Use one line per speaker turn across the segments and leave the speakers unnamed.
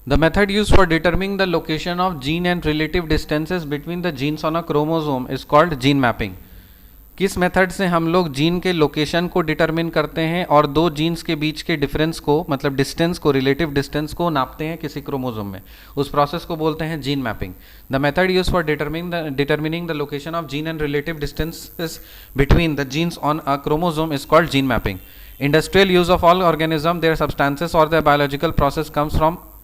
The method used for determining the location of gene and relative distances between the genes on a chromosome is called gene mapping. किस method से हम लोग gene के location को determine करते हैं और दो जीन्स के बीच के डिफरेंस को, मतलब डिस्टेंस को, रिलेटिव डिस्टेंस को नापते हैं किसी क्रोमोसोम में, उस प्रोसेस को बोलते हैं gene mapping. The method use for determining the location of gene and relative distances between the genes on a chromosome is called gene mapping. Industrial use of all organism, their substances और their biological process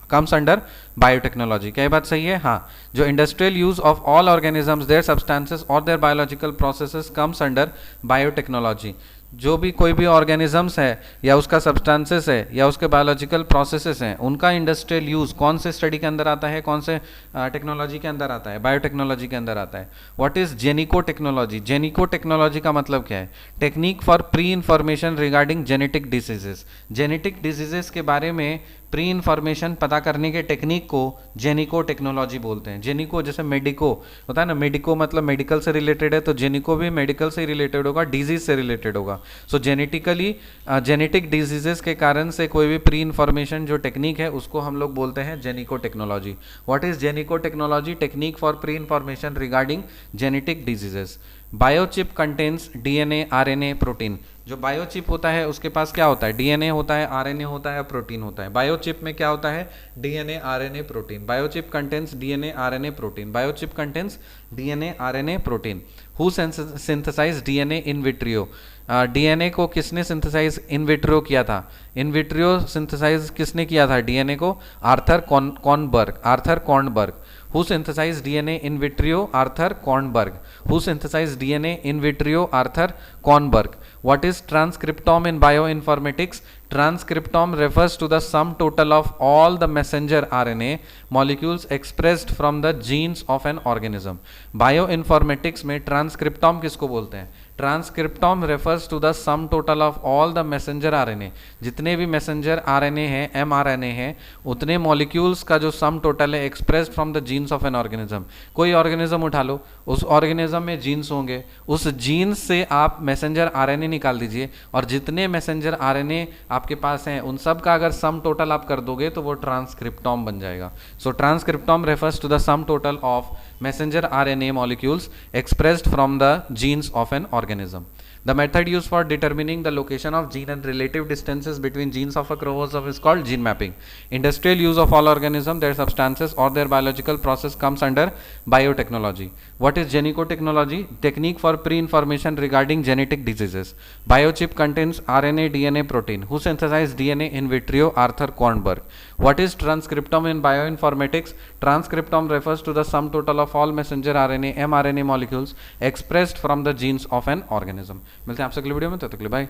comes under biotechnology. क्या ये बात सही है? हाँ. जो industrial use of all organisms, their substances और their biological processes comes under biotechnology. जो भी कोई भी ऑर्गेनिजम्स है या उसका सब्सटेंसेस है या उसके बायोलॉजिकल प्रोसेसेस हैं, उनका इंडस्ट्रियल यूज कौन से स्टडी के अंदर आता है, कौन से टेक्नोलॉजी के अंदर आता है? बायोटेक्नोलॉजी के अंदर आता है. What is genico technology? Genico technology का मतलब क्या है? Technique for pre information regarding genetic diseases. Genetic diseases के बारे में प्री इंफॉर्मेशन पता करने के टेक्निक को जेनिको टेक्नोलॉजी बोलते हैं. जेनिको जैसे मेडिको होता है ना, मेडिको मतलब मेडिकल से रिलेटेड है, तो जेनिको भी मेडिकल से रिलेटेड होगा, डिजीज से रिलेटेड होगा. सो जेनेटिकली जेनेटिक डिजीजेस के कारण से कोई भी प्री इंफॉर्मेशन जो टेक्निक है उसको हम लोग बोलते हैं genico technology. What is genico technology? Technique for pre information regarding genetic diseases. Biochip contains DNA, RNA, protein. जो बायोचिप होता है उसके पास क्या होता है? डीएनए होता है, आरएनए होता है, प्रोटीन होता है. बायोचिप में क्या होता है? DNA, RNA, protein. Biochip contains DNA, RNA, protein. Biochip contains DNA, RNA, protein. Who synthesize DNA in vitro? DNA को किसने सिंथेसाइज इन विट्रियो किया था? इन विट्रियो सिंथेसाइज किसने किया था डीएनए को? Arthur Kornberg. Who synthesized DNA in vitro? Arthur Kornberg. Who synthesized DNA in vitro? Arthur Kornberg. What is transcriptome in bioinformatics? Transcriptome refers to the sum total of all the messenger RNA molecules expressed from the genes of an organism. Bioinformatics में transcriptome किसको बोलते हैं? Transcriptome refers to the sum total of all the messenger RNA. जितने भी messenger RNA हैं, mRNA हैं, उतने molecules का जो सम टोटल है expressed from the jeans of an organism. कोई ऑर्गेनिज्म उठा लो, उस ऑर्गेनिज्म में जीन्स होंगे, उस जीन्स से आप मैसेंजर आरएनए निकाल दीजिए और जितने मैसेंजर आरएनए आपके पास हैं उन सब का अगर सम टोटल आप कर दोगे तो वो ट्रांसक्रिप्टोम बन जाएगा. So transcriptome refers to the sum total of messenger RNA molecules expressed from the genes of an organism. The method used for determining the location of gene and relative distances between genes of a chromosome is called gene mapping. Industrial use of all organisms, their substances or their biological process comes under biotechnology. What is genicotechnology? Technique for pre-information regarding genetic diseases. Biochip contains RNA, DNA, protein. Who synthesized DNA in vitro? Arthur Kornberg. What is transcriptome in bioinformatics? Transcriptome refers to the sum total of all messenger RNA, mRNA molecules expressed from the genes of an organism. मिलते हैं आपसे अगले video में, तब तक के लिए bye.